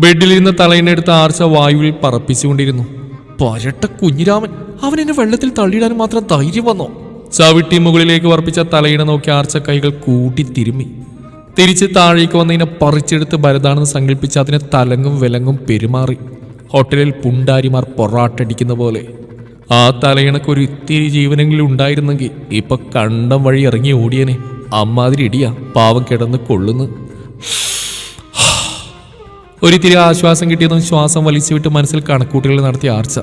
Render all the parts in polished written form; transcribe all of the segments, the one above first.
ബെഡിലിരുന്ന തലയിനെടുത്ത് ആർച്ച വായുവിൽ പറപ്പിച്ചുകൊണ്ടിരുന്നു. പരട്ട കുഞ്ഞിരാമൻ, അവൻ എന്നെ വെള്ളത്തിൽ തള്ളിയിടാൻ മാത്രം ധൈര്യം വന്നോ? ചവിട്ടി മുകളിലേക്ക് വർപ്പിച്ച തലയിണ നോക്കി ആർച്ച കൈകൾ കൂട്ടി തിരുമ്മി. തിരിച്ച് താഴേക്ക് വന്നതിനെ പറിച്ചെടുത്ത് ഭരതാണെന്ന് സങ്കല്പിച്ച് അതിനെ തലങ്ങും വിലങ്ങും പെരുമാറി. ഹോട്ടലിൽ പുണ്ടാരിമാർ പൊറാട്ടടിക്കുന്ന പോലെ. ആ തലയിണക്കൊരു ഇത്തിരി ജീവനെങ്കിലും ഉണ്ടായിരുന്നെങ്കിൽ ഇപ്പൊ കണ്ടം വഴി ഇറങ്ങി ഓടിയനെ. അമ്മാതിരി ഇടിയാ പാവം കിടന്ന് കൊള്ളുന്നു. ഒരിത്തിരി ആശ്വാസം കിട്ടിയതും ശ്വാസം വലിച്ചുവിട്ട് മനസ്സിൽ കണക്കൂട്ടുകൾ നടത്തിയ ആർച്ച.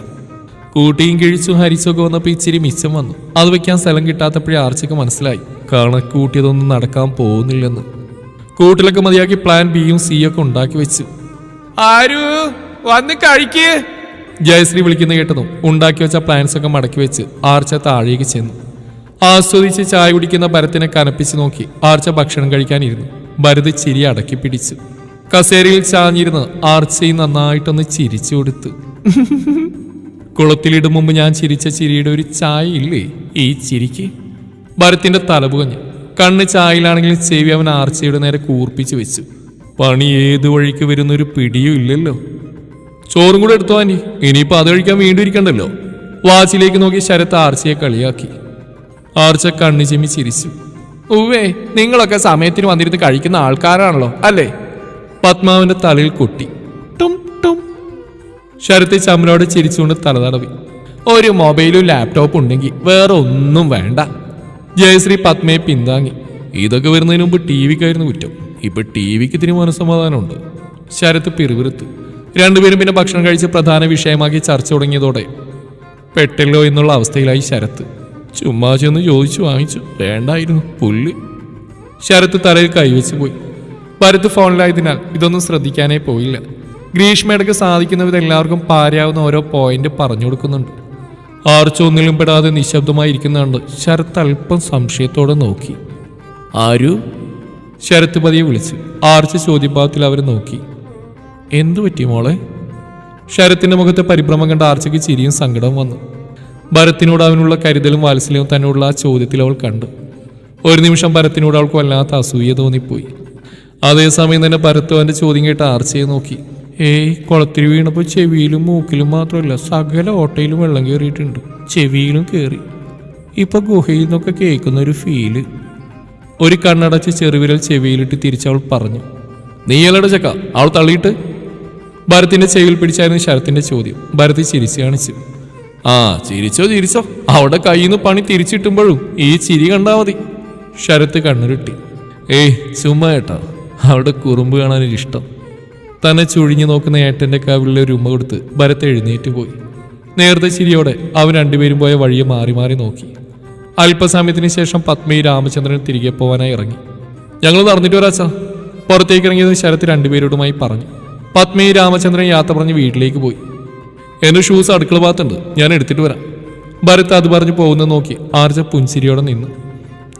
കൂട്ടിയും കിഴിച്ചും ഹരിച്ചൊക്കെ വന്നപ്പോൾ ഇച്ചിരി മിച്ചം വന്നു. അത് വെക്കാൻ സ്ഥലം കിട്ടാത്തപ്പോഴേ ആർച്ചയ്ക്ക് മനസ്സിലായി കണക്കൂട്ടിയതൊന്നും നടക്കാൻ പോകുന്നില്ലെന്ന്. കൂട്ടിലൊക്കെ മതിയാക്കി പ്ലാൻ ബിയും സിയൊക്കെ ഉണ്ടാക്കി വെച്ചു. ആരു വന്ന് കഴിക്ക്, ജയശ്രീ വിളിക്കുന്ന കേട്ടതും ഉണ്ടാക്കി വെച്ച പ്ലാൻസ് ഒക്കെ മടക്കി വെച്ച് ആർച്ച താഴേക്ക് ചെന്നു. ആസ്വദിച്ച് ചായ കുടിക്കുന്ന ഭരത്തിനെ കനപ്പിച്ച് നോക്കി ആർച്ച ഭക്ഷണം കഴിക്കാനിരുന്നു. ഭരത് ചിരി അടക്കി പിടിച്ചു. കസേരയിൽ ചാഞ്ഞിരുന്ന് ആർച്ചയും നന്നായിട്ടൊന്ന് ചിരിച്ചു കൊടുത്തു. കുളത്തിലിടും മുമ്പ് ഞാൻ ചിരിച്ച ചിരിയുടെ ഒരു ചായ ഇല്ലേ ഈ ചിരിക്ക്? ഭരത്തിന്റെ തലപുകഞ്ഞു. കണ്ണ് ചായയിലാണെങ്കിലും ചെവി അവൻ ആർച്ചയുടെ നേരെ കൂർപ്പിച്ചു വെച്ചു. പണി ഏതു വഴിക്ക് വരുന്നൊരു പിടിയും ഇല്ലല്ലോ. ചോറും കൂടെ എടുത്തോ ആനി, ഇനിയിപ്പോ അത് കഴിക്കാൻ വീണ്ടും ഇരിക്കണ്ടല്ലോ. വാച്ചിലേക്ക് നോക്കി ശരത്ത് ആർച്ചയെ കളിയാക്കി. ആർച്ച കണ്ണു ചെമ്മി ചിരിച്ചു. ഉവ്വേ, നിങ്ങളൊക്കെ സമയത്തിന് വന്നിരുന്ന് കഴിക്കുന്ന ആൾക്കാരാണല്ലോ അല്ലേ? പത്മാവിന്റെ തലയിൽ കൊട്ടി. ടും ടും. ശരത്ത് ചമ്മലോട് ചിരിച്ചുകൊണ്ട് തലതടവി. ഒരു മൊബൈലും ലാപ്ടോപ്പും ഉണ്ടെങ്കിൽ വേറെ ഒന്നും വേണ്ട. ജയശ്രീ പത്മയെ പിന്താങ്ങി. ഇതൊക്കെ വരുന്നതിന് മുമ്പ് ടി വിക്കായിരുന്നു കുറ്റം. ഇപ്പൊ ടി വിക്ക് ഇതിന് മനസ്സമാധാനമുണ്ട്. ശരത്ത് പിറുപിറുത്തു. രണ്ടുപേരും പിന്നെ ഭക്ഷണം കഴിച്ച് പ്രധാന വിഷയമാക്കി ചർച്ച തുടങ്ങിയതോടെ പെട്ടല്ലോ എന്നുള്ള അവസ്ഥയിലായി ശരത്ത്. ചുമ്മാ ചെന്ന് ചോദിച്ചു വാങ്ങിച്ചു. വേണ്ടായിരുന്നു പുല്ല്. ശരത്ത് തലയിൽ കൈവച്ച് പോയി. ഭരത് ഫോണിലായതിനാൽ ഇതൊന്നും ശ്രദ്ധിക്കാനേ പോയില്ല. ഗ്രീഷ്മയിടക്ക് സാധിക്കുന്ന വിധം എല്ലാവർക്കും പാരാവുന്ന ഓരോ പോയിന്റ് പറഞ്ഞു കൊടുക്കുന്നുണ്ട്. ആർച്ച ഒന്നിലും പെടാതെ നിശബ്ദമായി ഇരിക്കുന്നുണ്ട്. ശരത്ത് അല്പം സംശയത്തോടെ നോക്കി. ആരു? ശരത്ത് പതിയെ വിളിച്ചു. ആർച്ച ചോദ്യഭാവത്തിൽ അവരെ നോക്കി. എന്തു പറ്റി മോളെ? ശരത്തിന്റെ മുഖത്തെ പരിഭ്രമം കണ്ട ആർച്ചയ്ക്ക് ചിരിയും സങ്കടവും വന്നു. ഭരത്തിനോട് അവനുള്ള കരുതലും വാത്സല്യവും തന്നോടുള്ള ആ ചോദ്യത്തിൽ അവൾ കണ്ടു. ഒരു നിമിഷം ഭരത്തിനോട് അവൾക്ക് വല്ലാത്ത അസൂയ തോന്നിപ്പോയി. അതേസമയം തന്നെ ഭരത്ത് അവന്റെ ചോദ്യം കേട്ട് ആർച്ചയെ നോക്കി. കുളത്തിൽ വീണപ്പോൾ ചെവിയിലും മൂക്കിലും മാത്രമല്ല സകല ഓട്ടയിലും വെള്ളം കയറിയിട്ടുണ്ട്. ചെവിയിലും കയറി. ഇപ്പൊ ഗുഹയിൽ നിന്നൊക്കെ കേൾക്കുന്ന ഒരു ഫീല്. ഒരു കണ്ണടച്ച് ചെറുവിരൽ ചെവിയിലിട്ട് തിരിച്ചവൾ പറഞ്ഞു. നീയല്ലട ചക്ക, അവൾ തള്ളിയിട്ട്? ഭരത്തിന്റെ ചെവിയിൽ പിടിച്ചായിരുന്നു ശരത്തിന്റെ ചോദ്യം. ഭരത് ചിരിച്ചു കാണിച്ചു. ആ ചിരിച്ചോ. അവിടെ കയ്യിൽ നിന്ന് പണി തിരിച്ചിട്ടുമ്പോഴും ഈ ചിരി കണ്ടാ മതി. ശരത്ത് കണ്ണുരുട്ടി. ചുമ്മാ ഏട്ടാ, അവിടെ കുറുമ്പ് കാണാനൊരിഷ്ടം. തന്നെ ചുഴിഞ്ഞു നോക്കുന്ന ഏട്ടന്റെ കവിളിലെ ഒരു ഉമ്മ കൊടുത്ത് ഭരത് എഴുന്നേറ്റ് പോയി. നേരത്തെ ചിരിയോടെ അവൻ രണ്ടുപേരും പോയ വഴിയെ മാറി മാറി നോക്കി. അല്പസമയത്തിന് ശേഷം പത്മയും രാമചന്ദ്രൻ തിരികെ പോവാനായി ഇറങ്ങി. ഞങ്ങൾ നടന്നിട്ട് വരാച്ചാ. പുറത്തേക്ക് ഇറങ്ങിയത് ശരത്ത് രണ്ടുപേരോടുമായി പറഞ്ഞു. പത്മയും രാമചന്ദ്രൻ യാത്ര പറഞ്ഞ് വീട്ടിലേക്ക് പോയി. എന്റെ ഷൂസ് അടുക്കള ഭാഗത്തുണ്ട്, ഞാൻ എടുത്തിട്ട് വരാം. ഭരത് അത് പറഞ്ഞ് പോകുന്നത് നോക്കി ആർച്ച പുഞ്ചിരിയോടെ നിന്നു.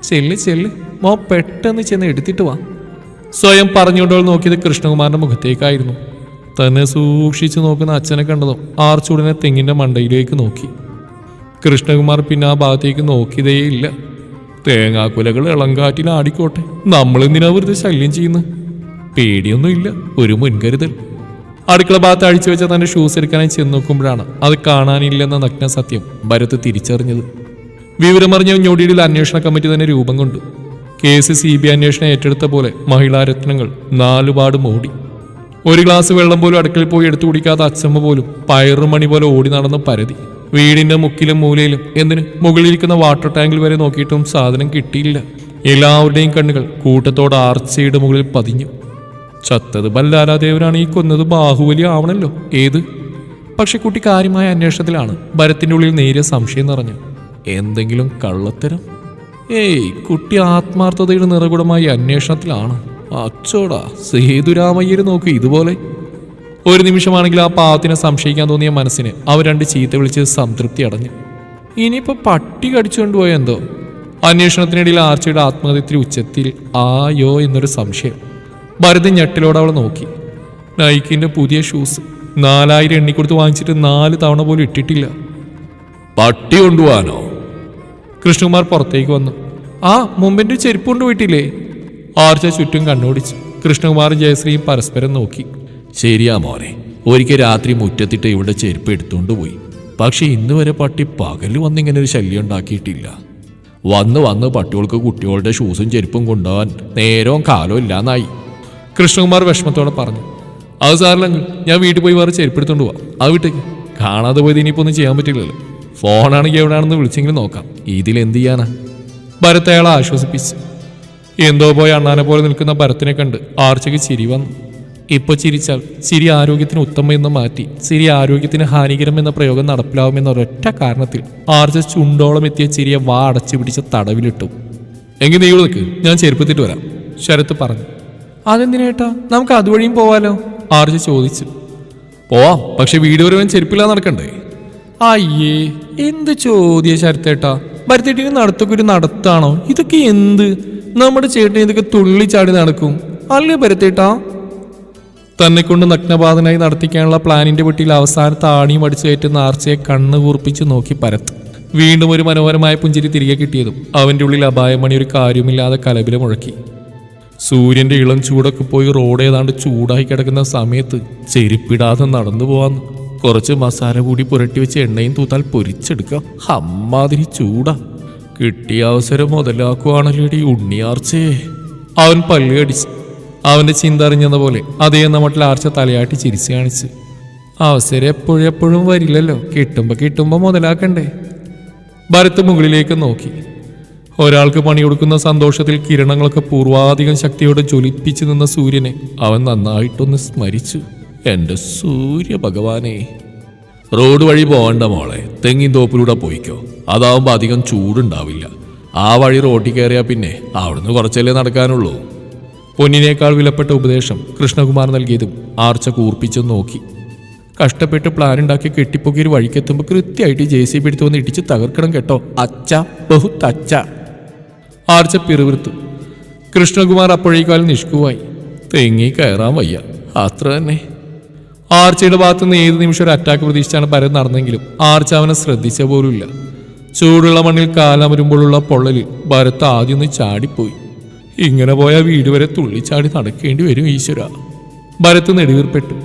ചെല്ല് മോ, പെട്ടെന്ന് ചെന്ന് എടുത്തിട്ട് വാ. സ്വയം പറഞ്ഞുകൊണ്ടവൾ നോക്കിയത് കൃഷ്ണകുമാറിന്റെ മുഖത്തേക്കായിരുന്നു. തന്നെ സൂക്ഷിച്ചു നോക്കുന്ന അച്ഛനെ കണ്ടതും ആർച്ചുടനെ തെങ്ങിന്റെ മണ്ടയിലേക്ക് നോക്കി. കൃഷ്ണകുമാർ പിന്നെ ആ ഭാഗത്തേക്ക് നോക്കിയതേയില്ല. തേങ്ങാക്കുലകൾ ഇളങ്കാറ്റിൽ ആടിക്കോട്ടെ, നമ്മളെന്തിനാ വെറുതെ ശല്യം ചെയ്യുന്നു? പേടിയൊന്നുമില്ല, ഒരു മുൻകരുതൽ. അടുക്കള ഭാഗത്ത് അഴിച്ചു വെച്ച തന്റെ ഷൂസ് എടുക്കാനായി ചെന്ന് നോക്കുമ്പോഴാണ് അത് കാണാനില്ലെന്ന നഗ്ന സത്യം ഭരത് തിരിച്ചറിഞ്ഞത്. വിവരമറിഞ്ഞ ഞൊടിയിൽ അന്വേഷണ കമ്മിറ്റി തന്നെ രൂപം കൊണ്ടു. കേസ് CBI അന്വേഷണം ഏറ്റെടുത്ത പോലെ മഹിളാരത്നങ്ങൾ നാലുപാടും ഓടി. ഒരു ഗ്ലാസ് വെള്ളം പോലും അടുക്കളയിൽ പോയി എടുത്തു കുടിക്കാത്ത അച്ഛമ്മ പോലും പയറുമണി പോലെ ഓടി നടന്ന് പരതി. വീടിന്റെ മുക്കിലും മൂലയിലും എന്തിന് മുകളിലിരിക്കുന്ന വാട്ടർ ടാങ്കിൽ വരെ നോക്കിയിട്ടും സാധനം കിട്ടിയില്ല. എല്ലാവരുടെയും കണ്ണുകൾ കൂട്ടത്തോടെ ആർച്ചയുടെ മുകളിൽ പതിഞ്ഞു. ചത്തത് ബല്ലാരാദേവനാണ്, ഈ കൊന്നത് ബാഹുബലി ആവണല്ലോ. ഏത്? പക്ഷെ കുട്ടി കാര്യമായ അന്വേഷണത്തിലാണ്. ഭരത്തിന്റെ ഉള്ളിൽ നേരിയ സംശയം നിറഞ്ഞു. എന്തെങ്കിലും കള്ളത്തരം? കുട്ടി ആത്മാർത്ഥതയുടെ നിറകുടമായി അന്വേഷണത്തിലാണ്. അച്ചോടാ, സേതുരാമയ്യര് നോക്ക് ഇതുപോലെ. ഒരു നിമിഷമാണെങ്കിൽ ആ പാവത്തിനെ സംശയിക്കാൻ തോന്നിയ മനസ്സിന് അവർ രണ്ട് ചീത്ത വിളിച്ച് സംതൃപ്തി അടഞ്ഞു. ഇനിയിപ്പോ പട്ടി കടിച്ചുകൊണ്ടുപോയ എന്തോ. അന്വേഷണത്തിനിടയിൽ ആർച്ചയുടെ ആത്മഹത്യത്തിൽ ഉച്ചത്തിൽ ആയോ എന്നൊരു സംശയം. ഭരത് ഞെട്ടിലോടെ അവളെ നോക്കി. നൈക്കിന്റെ പുതിയ ഷൂസ് 4000 എണ്ണിക്കൊടുത്ത് വാങ്ങിച്ചിട്ട് 4 തവണ പോലും ഇട്ടിട്ടില്ല. പട്ടി കൊണ്ടുപോവാനോ? കൃഷ്ണകുമാർ പുറത്തേക്ക് വന്നു. മുമ്പിന്റെ ചെരുപ്പ് കൊണ്ടുപോയിട്ടില്ലേ? ആർച്ച ചുറ്റും കണ്ണോടിച്ചു. കൃഷ്ണകുമാറും ജയശ്രീയും പരസ്പരം നോക്കി. ശരിയാ മോനെ, ഒരിക്കൽ രാത്രി മുറ്റത്തിട്ട് ഇവിടെ ചെരുപ്പ് എടുത്തുകൊണ്ട് പോയി. പക്ഷെ ഇന്ന് വരെ പട്ടി പകല് വന്നിങ്ങനെ ഒരു ശല്യം ഉണ്ടാക്കിയിട്ടില്ല. വന്ന് പട്ടികൾക്ക് കുട്ടികളുടെ ഷൂസും ചെരുപ്പും കൊണ്ടുപോകാൻ നേരവും കാലവും ഇല്ലാന്നായി. കൃഷ്ണകുമാർ വിഷമത്തോടെ പറഞ്ഞു. അത് സാറില്ലെങ്കിൽ ഞാൻ വീട്ടിൽ പോയി വേറെ ചെരുപ്പ് എടുത്തോണ്ട് പോവാം. അത് വീട്ടേക്ക് കാണാതെ പോയത് ഇനിയിപ്പോൾ ഒന്നും ചെയ്യാൻ പറ്റില്ലല്ലോ. ഫോണാണെങ്കിൽ എവിടെയാണെന്ന് വിളിച്ചെങ്കിലും നോക്കാം. ഇതിലെന്ത് ചെയ്യാനാ? ഭരത് അയാളെ ആശ്വസിപ്പിച്ചു. എന്തോ പോയി അണ്ണാനെ പോലെ നിൽക്കുന്ന ഭരത്തിനെ കണ്ട് ആർച്ചയ്ക്ക് ചിരി വന്നു. ഇപ്പോൾ ചിരിച്ചാൽ ചിരി ആരോഗ്യത്തിന് ഉത്തമം എന്ന് മാറ്റി ചിരി ആരോഗ്യത്തിന് ഹാനികരം എന്ന പ്രയോഗം നടപ്പിലാവുമെന്ന ഒരൊറ്റ കാരണത്തിൽ ആർച്ച ചുണ്ടോളം എത്തിയ ചിരിയെ വാ അടച്ചു പിടിച്ച് തടവിലിട്ടു. എങ്കിൽ നീ നിൽക്ക്, ഞാൻ ചെരുപ്പത്തിട്ട് വരാം, ശരത്ത് പറഞ്ഞു. അതെന്തിനേട്ടാ, നമുക്ക് അതുവഴിയും പോവാലോ? ആർച്ച ചോദിച്ചു. പോവാം, പക്ഷെ വീട് വരുവാൻ ചെരുപ്പില്ലാതെ നടക്കണ്ടേ? അയ്യേ, എന്ത് ചോദ്യ ശരത്തേട്ടാ. ഭരത്തേട്ടിന് നടത്തൊക്കെ ഒരു നടത്താണോ? ഇതൊക്കെ എന്ത്? നമ്മുടെ ചേട്ടൻ ഇതൊക്കെ തുള്ളിച്ചാടി നടക്കും അല്ലേ ഭരത്തേട്ടാ? തന്നെ കൊണ്ട് നഗ്നപാതനായി നടത്തിക്കാനുള്ള പ്ലാനിന്റെ പെട്ടിയിൽ അവസാനത്തെ ആണിയും അടിച്ചു കയറ്റുന്ന ആർച്ചയെ കണ്ണ് കൂർപ്പിച്ച് നോക്കി പരത്ത്. വീണ്ടും ഒരു മനോഹരമായ പുഞ്ചിരി തിരികെ കിട്ടിയതും അവന്റെ ഉള്ളിൽ അപായമണി ഒരു കാര്യമില്ലാതെ കലപില മുഴക്കി. സൂര്യന്റെ ഇളം ചൂടൊക്കെ പോയി റോഡ് ഏതാണ്ട് ചൂടായി കിടക്കുന്ന സമയത്ത് ചെരുപ്പിടാതെ നടന്നു പോവാന്ന്. കുറച്ച് മസാല കൂടി പുരട്ടി വെച്ച് എണ്ണയും തൂത്താൽ പൊരിച്ചെടുക്കാം. അമ്മാതിരി ചൂടാ. കിട്ടിയ അവസരം മുതലാക്കുവാണല്ലേടി ഉണ്ണിയാർച്ചേ. അവൻ പല്ല് കടിച്ചു. അവന്റെ ചിന്ത അറിഞ്ഞെന്ന പോലെ അതേ നമ്മട്ടിൽ ആർച്ച തലയാട്ടി ചിരിച്ചു കാണിച്ചു. അവസരം എപ്പോഴും വരില്ലല്ലോ, കിട്ടുമ്പോ മുതലാക്കണ്ടേ? ഭരത് മുകളിലേക്ക് നോക്കി. ഒരാൾക്ക് പണി കൊടുക്കുന്ന സന്തോഷത്തിൽ കിരണങ്ങളൊക്കെ പൂർവാധികം ശക്തിയോടെ ജ്വലിപ്പിച്ചു നിന്ന സൂര്യനെ അവൻ നന്നായിട്ടൊന്ന് സ്മരിച്ചു. എന്റെ സൂര്യ ഭഗവാനെ. റോഡ് വഴി പോകണ്ട മോളെ, തെങ്ങിൻ തോപ്പിലൂടെ പോയിക്കോ. അതാവുമ്പോ അധികം ചൂടുണ്ടാവില്ല. ആ വഴി റോട്ടിൽ കയറിയാ പിന്നെ അവിടുന്ന് കുറച്ചല്ലേ നടക്കാനുള്ളൂ. പൊന്നിനേക്കാൾ വിലപ്പെട്ട ഉപദേശം കൃഷ്ണകുമാർ നൽകിയതും ആർച്ച കൂർപ്പിച്ചു നോക്കി. കഷ്ടപ്പെട്ട് പ്ലാൻ ഉണ്ടാക്കി കെട്ടിപ്പൊക്കി ഒരു വഴിക്കെത്തുമ്പോൾ കൃത്യമായിട്ട് JCB എടുത്ത് വന്ന് ഇടിച്ച് തകർക്കണം കേട്ടോ അച്ഛ, ബഹുത്ത് അച്ഛ. ആർച്ച പിറുവിറുത്തു. കൃഷ്ണകുമാർ അപ്പോഴേക്കാൾ നിഷ്കുവായി. തെങ്ങി കയറാൻ വയ്യ, അത്ര തന്നെ. ആർച്ചയുടെ ഭാഗത്തുനിന്ന് ഏത് നിമിഷം ഒരു അറ്റാക്ക് പ്രതീക്ഷിച്ചാണ് ഭരത് നടന്നെങ്കിലും ആർച്ച അവനെ ശ്രദ്ധിച്ച പോലുമില്ല. ചൂടുള്ള മണ്ണിൽ കാലമരുമ്പോഴുള്ള പൊള്ളലിൽ ഭരത് ആദ്യം ഒന്ന് ചാടിപ്പോയി. ഇങ്ങനെ പോയാൽ വീട് വരെ തുള്ളിച്ചാടി നടക്കേണ്ടി വരും ഈശ്വര. ഭരത് നെടുവീർപ്പെട്ടു.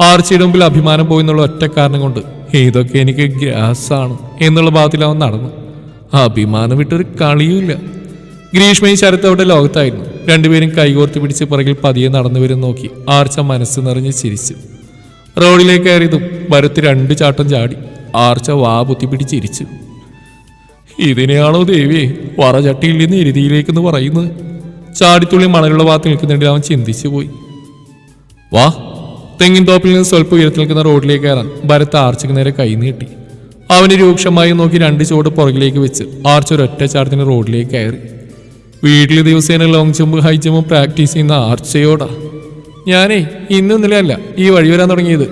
ആർച്ചയുടെ മുമ്പിൽ അഭിമാനം പോയി എന്നുള്ള ഒറ്റ കാരണം കൊണ്ട് ഇതൊക്കെ എനിക്ക് ഗ്രാസാണ് എന്നുള്ള ഭാഗത്തിൽ അവൻ നടന്നു. അഭിമാനം വിട്ടൊരു കളിയുമില്ല. ഗ്രീഷ്മയും ശരത്ത് അവിടെ ലോകത്തായിരുന്നു. രണ്ടുപേരും കൈകോർത്ത് പിടിച്ച് പുറകിൽ പതിയെ നടന്നു വരും നോക്കി ആർച്ച മനസ്സ് നിറഞ്ഞ് ചിരിച്ചു. റോഡിലേക്ക് കയറിയതും ഭരത് 2 ചാട്ടം ചാടി. ആർച്ച വാ പൊത്തിപ്പിടി ചിരിച്ചു. ഇതിനെയാണോ ദേവിയെ വറചട്ടിയിൽ നിന്ന് എരുതിയിലേക്കെന്ന് പറയുന്നത്? ചാടിത്തുള്ളി മണലുള്ള ഭാഗത്ത് നിൽക്കുന്നുണ്ടെങ്കിൽ അവൻ ചിന്തിച്ചു പോയി. വാ. തെങ്ങിൻ തോപ്പിൽ നിന്ന് സ്വല്പം ഉയരത്തിൽ നിൽക്കുന്ന റോഡിലേക്ക് കയറാൻ ഭരത് ആർച്ചയ്ക്ക് നേരെ കൈ നീട്ടി. അവന് രൂക്ഷമായി നോക്കി 2 ചുവട് പുറകിലേക്ക് വെച്ച് ആർച്ച ഒരൊറ്റ ചാട്ടത്തിന് റോഡിലേക്ക് കയറി. വീട്ടിൽ ദിവസേന ലോങ് ജമ്പ് ഹൈ ജമ്പും പ്രാക്ടീസ് ചെയ്യുന്ന ആർച്ചയോടാ. ഞാനേ ഇന്നലെ അല്ല ഈ വഴി വരാൻ തുടങ്ങിയത്.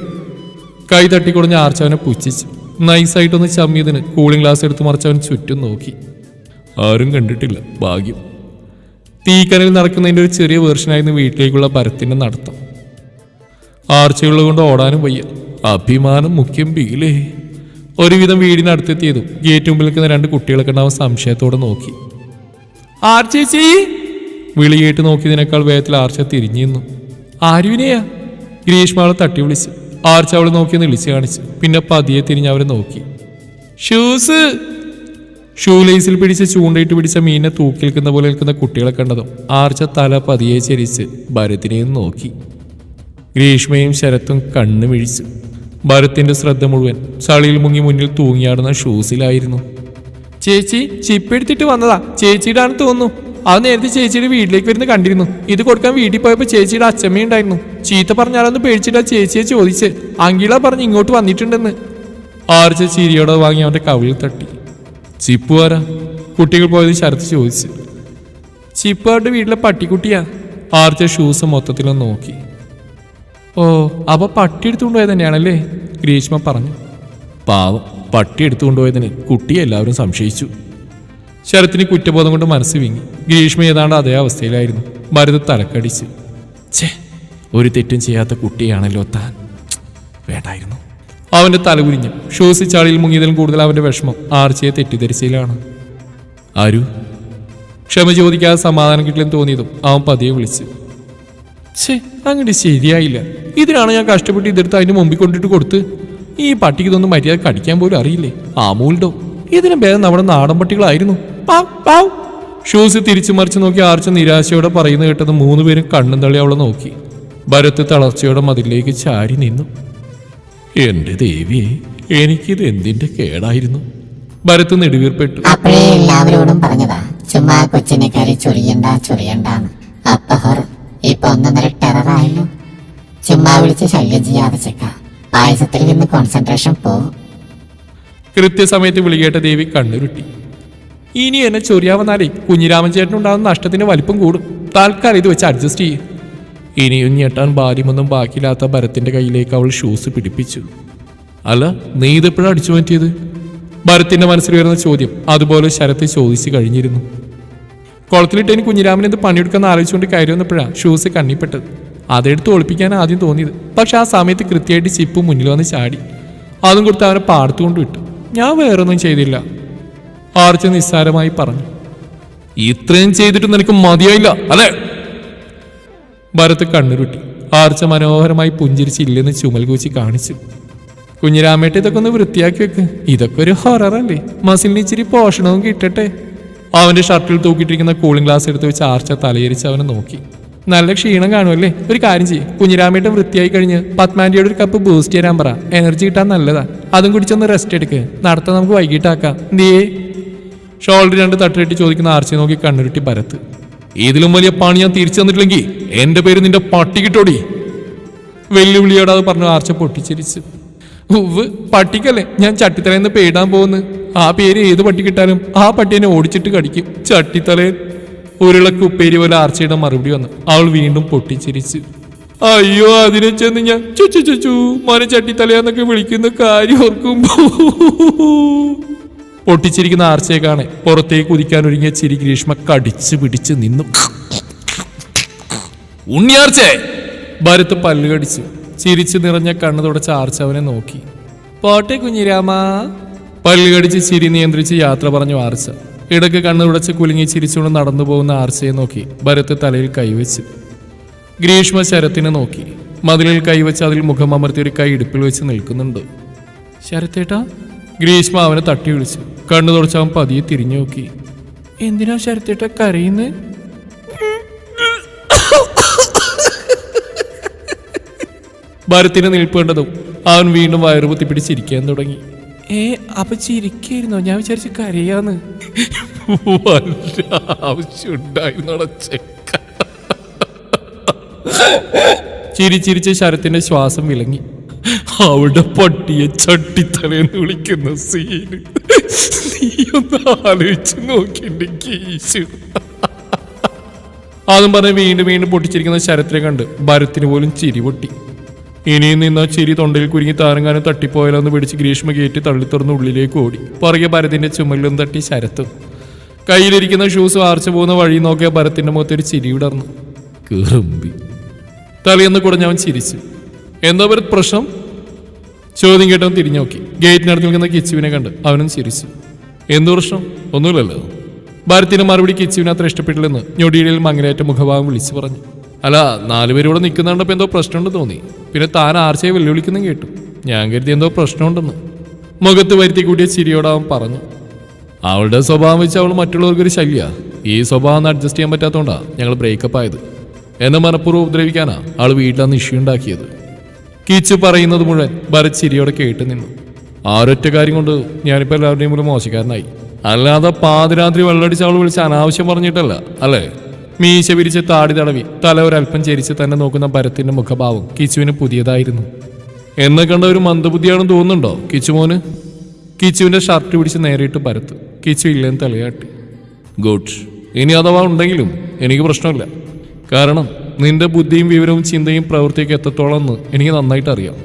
കൈ തട്ടിക്കൊടുഞ്ഞ ആർച്ച അവനെ പുച്ഛിച്ചു. നൈസായിട്ടൊന്ന് ചമ്മിയതിന് കൂളിംഗ് ഗ്ലാസ് എടുത്ത് മറിച്ചവൻ ചുറ്റും നോക്കി. ആരും കണ്ടിട്ടില്ല, ഭാഗ്യം. തീക്കനയിൽ നടക്കുന്നതിൻ്റെ ഒരു ചെറിയ വേർഷനായിരുന്നു വീട്ടിലേക്കുള്ള ഭരത്തിന്റെ നടത്തം. ആർച്ചയുള്ളത് കൊണ്ട് ഓടാനും വയ്യ. അഭിമാനം മുഖ്യം ബിയിലേ. ഒരുവിധം വീടിനടുത്തെത്തിയതും ഗേറ്റ് മുമ്പിൽ നിൽക്കുന്ന 2 കുട്ടികളെ കണ്ട് അവൻ സംശയത്തോടെ നോക്കി. ആർച്ചേച്ചി വിളി കേട്ട് നോക്കിയതിനേക്കാൾ വേഗത്തിൽ ആർച്ച തിരിഞ്ഞു നിന്നു. ആരുവിനെയാ? ഗ്രീഷ്മ അവളെ തട്ടി വിളിച്ചു. ആർച്ച അവളെ നോക്കിയെന്ന് വിളിച്ചു കാണിച്ചു. പിന്നെ പതിയെ തിരിഞ്ഞ് അവരെ നോക്കി. ഷൂസ്. ഷൂ ലേസിൽ പിടിച്ച് ചൂണ്ടയിട്ട് പിടിച്ച മീനിനെ തൂക്കി നിൽക്കുന്ന പോലെ നിൽക്കുന്ന കുട്ടികളെ കണ്ടതും ആർച്ച തല പതിയെ ചരിച്ച് ഭരത്തിനെയും നോക്കി. ഗ്രീഷ്മയും ശരത്തും കണ്ണു മിഴിച്ചു. ഭരത്തിന്റെ ശ്രദ്ധ മുഴുവൻ ചളിയിൽ മുങ്ങി മുന്നിൽ തൂങ്ങിയാടുന്ന ഷൂസിലായിരുന്നു. ചേച്ചി ചിപ്പ് എടുത്തിട്ട് വന്നതാ, ചേച്ചിയുടെ ആണെന്ന് തോന്നുന്നു. അത് നേരത്തെ ചേച്ചിയുടെ വീട്ടിലേക്ക് വരുന്ന കണ്ടിരുന്നു. ഇത് കൊടുക്കാൻ വീട്ടിൽ പോയപ്പോൾ ചേച്ചിയുടെ അച്ഛമ്മയുണ്ടായിരുന്നു. ചീത്ത പറഞ്ഞാലൊന്ന് പേടിച്ചിട്ടാ ചേച്ചിയെ ചോദിച്ച്. അങ്കിള പറഞ്ഞ് ഇങ്ങോട്ട് വന്നിട്ടുണ്ടെന്ന്. ആർച്ച ചിരിയോടെ വാങ്ങി അവന്റെ കവിളിൽ തട്ടി. ചിപ്പു ആരാ? കുട്ടികൾ പോയത് ശരത്ത് ചോദിച്ചു. ചിപ്പു അവരുടെ വീട്ടിലെ പട്ടിക്കുട്ടിയാ. ആർച്ച ഷൂസ് മൊത്തത്തിലൊന്ന് നോക്കി. ഓ, അപ്പൊ പട്ടി എടുത്തുകൊണ്ടുപോയത് തന്നെയാണല്ലേ? ഗ്രീഷ്മ പറഞ്ഞു. പാവം, പട്ടി എടുത്തുകൊണ്ടുപോയതിന് കുട്ടിയെ എല്ലാവരും സംശയിച്ചു. ശരത്തിന് കുറ്റബോധം കൊണ്ട് മനസ്സ് വിങ്ങി. ഗ്രീഷ്മ ഏതാണ്ട് അതേ അവസ്ഥയിലായിരുന്നു. ഭരത് തലക്കടിച്ച്. ഛേ, ഒരു തെറ്റും ചെയ്യാത്ത കുട്ടിയാണല്ലോ താൻ. വേണ്ടായിരുന്നു. അവന്റെ തലകുരിഞ്ഞു. ഷൂസ് ചാളിയിൽ മുങ്ങിയതിലും കൂടുതൽ അവന്റെ വിഷമം ആർച്ചയെ തെറ്റിദ്ധരിച്ചതിലാണ്. ആരു? ക്ഷമ ചോദിക്കാതെ സമാധാനം കിട്ടില്ലെന്ന് തോന്നിയതും അവൻ പതിയെ വിളിച്ചു. ഛേ, അങ്ങോട്ട് ശരിയായില്ല. ഇതിനാണ് ഞാൻ കഷ്ടപ്പെട്ട് ഇതെടുത്ത് അതിന് മുമ്പിൽ കൊണ്ടിട്ട് കൊടുത്ത്. ഈ പട്ടിക്ക് ഇതൊന്നും മര്യാദ കടിക്കാൻ പോലും അറിയില്ലേ. ആമൂലിടോ, ഇതിനും ഭേദം നമ്മുടെ നാടൻ പട്ടികളായിരുന്നു. പാവ് പാവ്. ഷൂസ് തിരിച്ചു മറിച്ച് നോക്കി ആർച്ച നിരാശയോടെ പറയുന്നത് കേട്ടത് 3 പേരും കണ്ണും തള്ളി അവളെ നോക്കി. ഭരത് തളർച്ചയോടെ മതിലേക്ക് ചാരി നിന്നു. എന്റെ ദേവിയെ, എനിക്കിത് എന്തിന്റെ കേടായിരുന്നു. ഭരത് നെടുവീർപ്പെട്ടു. അപ്പോഴേ എല്ലാവരോടും പറഞ്ഞതാ ചുമ്മാ കൊച്ചിനെ കയറി ചൊറിയണ്ടാന്ന്. അപ്പൊ ഇപ്പൊ 1.5 ടെററായല്ലോ. ചുമ്മാ വിളിച്ച് ശല്യം ചെയ്യാതെ ചെക്ക. പായസത്തിൽ നിന്ന് കോൺസെൻട്രേഷൻ പോകും. കൃത്യസമയത്ത് വിളികേട്ട ദേവി കണ്ണുരുട്ടി. ഇനി എന്നെ ചൊറിയാവന്നാലേ കുഞ്ഞിരാമൻ ചേട്ടനുണ്ടാകുന്ന നഷ്ടത്തിന് വലിപ്പം കൂടും. താൽക്കാലം ഇത് വെച്ച് അഡ്ജസ്റ്റ് ചെയ്യും. ഇനിയും ഞെട്ടാൻ ഭാര്യമൊന്നും ബാക്കിയില്ലാത്ത ഭരത്തിന്റെ കയ്യിലേക്ക് അവൾ ഷൂസ് പിടിപ്പിച്ചു. അല്ല, നീ ഇതെപ്പോഴാണ് അടിച്ചു മാറ്റിയത്? ഭരത്തിന്റെ മനസ്സിൽ വരുന്ന ചോദ്യം അതുപോലെ ശരത്ത് ചോദിച്ചു കഴിഞ്ഞിരുന്നു. കുളത്തിലിട്ട് എനിക്ക് കുഞ്ഞിരാമൻ എന്ത് പണിയെടുക്കാന്ന് ആലോചിച്ചുകൊണ്ട് കയറി വന്നപ്പോഴാണ് ഷൂസ് കണ്ണിപ്പെട്ടത്. അതെടുത്ത് ഒളിപ്പിക്കാൻ ആദ്യം തോന്നിയത്. പക്ഷെ ആ സമയത്ത് കൃത്യമായിട്ട് ചിപ്പ് മുന്നിൽ വന്ന് ചാടി. അതും കൊടുത്ത് അവനെ പാടത്തുകൊണ്ട് വിട്ടു. ഞാൻ വേറൊന്നും ചെയ്തില്ല. ആർച്ച നിസ്സാരമായി പറഞ്ഞു. ഇത്രയും ചെയ്തിട്ട് നിനക്ക് മതിയായില്ല അല്ലേ? ഭരത് കണ്ണുരുട്ടി. ആർച്ച മനോഹരമായി പുഞ്ചിരിച്ചില്ലെന്ന് ചുമൽ കൂച്ചി കാണിച്ചു. കുഞ്ഞിരാമേട്ട ഇതൊക്കെ ഒന്ന് വൃത്തിയാക്കി വെക്ക്. ഇതൊക്കെ ഒരു ഹൊററല്ലേ. മസിലിന് ഇച്ചിരി പോഷണവും കിട്ടട്ടെ. അവന്റെ ഷർട്ടിൽ തൂക്കിയിട്ടിരിക്കുന്ന കൂളിംഗ് ഗ്ലാസ് എടുത്ത് വെച്ച് ആർച്ച തലയിരിച്ച് അവനെ നോക്കി. നല്ല ക്ഷീണം കാണുമല്ലേ? ഒരു കാര്യം ചെയ്യും, കുഞ്ഞിരാമേട്ടൻ വൃത്തിയായി കഴിഞ്ഞ് പത്മാൻഡിയുടെ ഒരു കപ്പ് ബൂസ്റ്റ് തരാൻ പറ. എനർജി കിട്ടാൻ നല്ലതാ. അതും കുടിച്ചൊന്ന് റെസ്റ്റ് എടുക്ക്. നടത്താൻ നമുക്ക് വൈകിട്ടാക്കാം. എന്തിയേ? ഷോൾഡർ 2 തട്ടിട്ട് ചോദിക്കുന്ന ആർച്ചയെ നോക്കി കണ്ണുരുട്ടി ഭരത്ത്. ഇതിലും വലിയ പണി ഞാൻ തിരിച്ചു തന്നിട്ടില്ലെങ്കിൽ എന്റെ പേര് നിന്റെ പട്ടി കിട്ടോടി. വെല്ലുവിളിയോടെ അത് പറഞ്ഞു ആർച്ച പൊട്ടിച്ചിരിച്ചു. ഉവ്, പട്ടിക്കല്ലേ ഞാൻ ചട്ടിത്തലേന്ന് പേടാൻ പോകുന്നു. ആ പേര് ഏത് പട്ടി കിട്ടാനും ആ പട്ടി എന്നെ ഓടിച്ചിട്ട് കടിക്കും. ചട്ടിത്തലേ. ഉരുളക്ക് ഉപ്പേരി പോലെ ആർച്ചയുടെ മറുപടി വന്നു. അവൾ വീണ്ടും പൊട്ടിച്ചിരിച്ചു. അയ്യോ, അതിനെ ചെന്ന് ഞാൻ ചുച്ചു മന ചട്ടിത്തലയാന്നൊക്കെ വിളിക്കുന്ന കാര്യം ഓർക്കുമ്പോ. പൊട്ടിച്ചിരിക്കുന്ന ആർച്ചയെ കാണെ പുറത്തേക്ക് കുതിക്കാൻ ഒരുങ്ങിയ ചിരി ഗ്രീഷ്മ കടിച്ചു പിടിച്ച് നിന്നു. ഉണ്ണിയാർച്ചേ! ഭരത് പല്ല് കടിച്ചു. ചിരിച്ചു നിറഞ്ഞ കണ്ണു തുടച്ച ആർച്ച അവനെ നോക്കി. പോട്ടെ കുഞ്ഞിരാമ. പല്ല് കടിച്ച് ചിരി നിയന്ത്രിച്ച് യാത്ര പറഞ്ഞു ആർച്ച. ഇടയ്ക്ക് കണ്ണു തുടച്ച് കുലുങ്ങി ചിരിച്ചുകൊണ്ട് നടന്നു പോകുന്ന ആർച്ചയെ നോക്കി ഭരത് തലയിൽ കൈവച്ചു. ഗ്രീഷ്മ ശരത്തിനെ നോക്കി. മതിലിൽ കൈവച്ച് അതിൽ മുഖമമർത്തി ഒരു കൈ ഇടുപ്പിൽ വെച്ച് നിൽക്കുന്നുണ്ട്. ശരത്തേട്ടാ? ഗ്രീഷ്മ അവനെ തട്ടി വിളിച്ചു. കണ്ണു തുടച്ച് അവൻ പതിയെ തിരിഞ്ഞു നോക്കി. എന്തിനാ ശരത്തേട്ട കരയുന്നേ? ഭരത്തിന് നിൽപ്പ് കണ്ടതും അവൻ വീണ്ടും വയറുപത്തി പിടിച്ചിരിക്കാൻ തുടങ്ങി. അപ്പൊ ചിരിക്കായിരുന്നോ? ഞാൻ വിചാരിച്ച് കരയാന്ന്. ആവശ്യമുണ്ടായിരുന്നോ ചെക്ക? ചിരിച്ചിരിച്ച് ശരത്തിന്റെ ശ്വാസം വിളങ്ങി. അവിടെ പട്ടിയെ ചട്ടിത്തലേന്ന് വിളിക്കുന്ന സീന് നീ ഒന്ന് ആലോചിച്ച് നോക്കിന്റെ കേശു. അതും പറഞ്ഞ് വീണ്ടും വീണ്ടും പൊട്ടിച്ചിരിക്കുന്ന ശരത്തിനെ കണ്ട് ഭരത്തിന് പോലും ചിരി പൊട്ടി. ഇനിയും നിന്ന ചിരി തൊണ്ടയിൽ കുരുങ്ങി താരങ്ങാനും തട്ടിപ്പോയാലൊന്ന് പിടിച്ച് ഗ്രീഷ്മ കയറ്റി തള്ളിത്തുറന്ന് ഉള്ളിലേക്ക് ഓടി. പുറകെ ഭരത്തിന്റെ ചുമലിലും തട്ടി ശരത്തും. കയ്യിലിരിക്കുന്ന ഷൂസ് ആർച്ച പോകുന്ന വഴി നോക്കിയ ഭരത്തിന്റെ മുഖത്തൊരു ചിരി വിടർന്നു. കീറുമ്പി. തലയെന്ന് കുടഞ്ഞവൻ ചിരിച്ചു. എന്താ ഭരത് പ്രശ്നം? ചോദ്യം കേട്ടവൻ തിരിഞ്ഞു നോക്കി. ഗേറ്റിനടുത്ത് നിൽക്കുന്ന കിച്ചുവിനെ കണ്ട് അവനും ചിരിച്ചു. എന്തു പ്രശ്നം? ഒന്നുമില്ലല്ലോ. ഭരത്തിന്റെ മറുപടി കിച്ചുവിനെ അത്ര ഇഷ്ടപ്പെട്ടില്ലെന്ന് ഞൊടിയിടയിൽ മങ്ങലേറ്റ മുഖഭാവം വിളിച്ചു പറഞ്ഞു. അല്ല, 4 പേരൂടെ നിൽക്കുന്നുണ്ടപ്പോൾ എന്തോ പ്രശ്നമുണ്ട് തോന്നി. പിന്നെ താൻ ആർച്ചയെ വെല്ലുവിളിക്കുന്നു കേട്ടു. ഞാൻ കരുതി എന്തോ പ്രശ്നമുണ്ടെന്ന്. മുഖത്ത് വരുത്തി കൂട്ടിയ ചിരിയോടെ അവൻ പറഞ്ഞു. അവളുടെ സ്വഭാവം വെച്ച് അവൾ മറ്റുള്ളവർക്കൊരു ശല്യ. ഈ സ്വഭാവം അഡ്ജസ്റ്റ് ചെയ്യാൻ പറ്റാത്തതുകൊണ്ടാണ് ഞങ്ങൾ ബ്രേക്കപ്പ് ആയത്. എന്നെ മനഃപൂർവ്വം ഉപദ്രവിക്കാനാ ആൾ വീട്ടിലന്ന് ഇഷ്യൂ ഉണ്ടാക്കിയത്. കിച്ചു പറയുന്നത് മുഴുവൻ ഭരത് ചിരിയോടെ കേട്ടു നിന്നു. ആരൊറ്റ കാര്യം കൊണ്ട് ഞാനിപ്പോൾ എല്ലാവരുടെയും മുന്നിൽ മോശക്കാരനായി. അല്ലാതെ പാതിരാത്രി വെള്ളടിച്ച് അവൾ വിളിച്ച് അനാവശ്യം പറഞ്ഞിട്ടല്ല അല്ലേ? മീശ പിരിച്ച് താടി തടവി തല ഒരൽപ്പം ചരിച്ച് തന്നെ നോക്കുന്ന ഭരത്തിന്റെ മുഖഭാവം കിച്ചുവിന് പുതിയതായിരുന്നു. എന്നെ കണ്ട ഒരു മന്ദബുദ്ധിയാണെന്ന് തോന്നുന്നുണ്ടോ കിച്ചുമോന്? കിച്ചുവിന്റെ ഷർട്ട് പിടിച്ച് നേരിട്ട് ഭരത്ത്. കിച്ചു ഇല്ലെന്ന് തലയാട്ടി. ഗുഡ്. ഇനി അഥവാ ഉണ്ടെങ്കിലും എനിക്ക് പ്രശ്നമില്ല. കാരണം നിന്റെ ബുദ്ധിയും വിവരവും ചിന്തയും പ്രവൃത്തിയൊക്കെ എത്രത്തോളം എന്ന് എനിക്ക് നന്നായിട്ട് അറിയാം.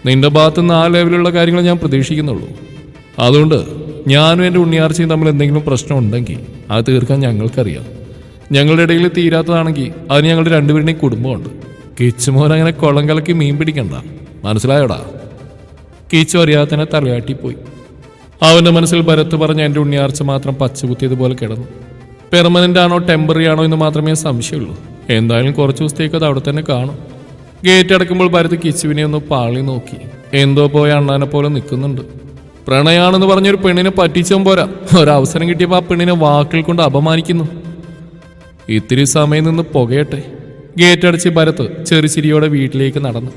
നിന്റെ ഭാഗത്ത് നിന്ന് ആ ലെവലുള്ള കാര്യങ്ങൾ ഞാൻ പ്രതീക്ഷിക്കുന്നുള്ളൂ. അതുകൊണ്ട് ഞാനും എൻ്റെ ഉണ്ണിയാർച്ചയും തമ്മിൽ എന്തെങ്കിലും പ്രശ്നം ഉണ്ടെങ്കിൽ അത് തീർക്കാൻ ഞങ്ങൾക്കറിയാം. ഞങ്ങളുടെ ഇടയിൽ തീരാത്തതാണെങ്കിൽ അത് ഞങ്ങളുടെ 2 പേരുടെയും കുടുംബമുണ്ട്. കിച്ചുമോൻ അങ്ങനെ കുളം കലക്കി മീൻ പിടിക്കണ്ട, മനസ്സിലായോടാ? കിച്ചു അറിയാത്തന്നെ തലയാട്ടിപ്പോയി. അവൻ്റെ മനസ്സിൽ ഭരത്ത് പറഞ്ഞ എൻ്റെ ഉണ്ണിയാർച്ച മാത്രം പച്ചകുത്തിയതുപോലെ കിടന്നു. പെർമനൻ്റ് ആണോ ടെമ്പററി ആണോ എന്ന് മാത്രമേ സംശയമുള്ളൂ. എന്തായാലും കുറച്ച് ദിവസത്തേക്ക് അത് അവിടെ തന്നെ കാണും. ഗേറ്റ് അടക്കുമ്പോൾ ഭരത് കിച്ചുവിനെ ഒന്ന് പാളി നോക്കി. എന്തോ പോയ അണ്ണാനെ പോലെ നിൽക്കുന്നുണ്ട്. പ്രണയാണെന്ന് പറഞ്ഞൊരു പെണ്ണിനെ പറ്റിച്ചും പോരാ, ഒരവസരം കിട്ടിയപ്പോൾ ആ പെണ്ണിനെ വാക്കുകൾ കൊണ്ട് അപമാനിക്കുന്നു. ഇത്തിരി സമയം നിന്ന് പുകയട്ടെ. ഗേറ്റ് അടച്ച് ഭരത് ചെറുചിരിയോടെ വീട്ടിലേക്ക് നടന്നു.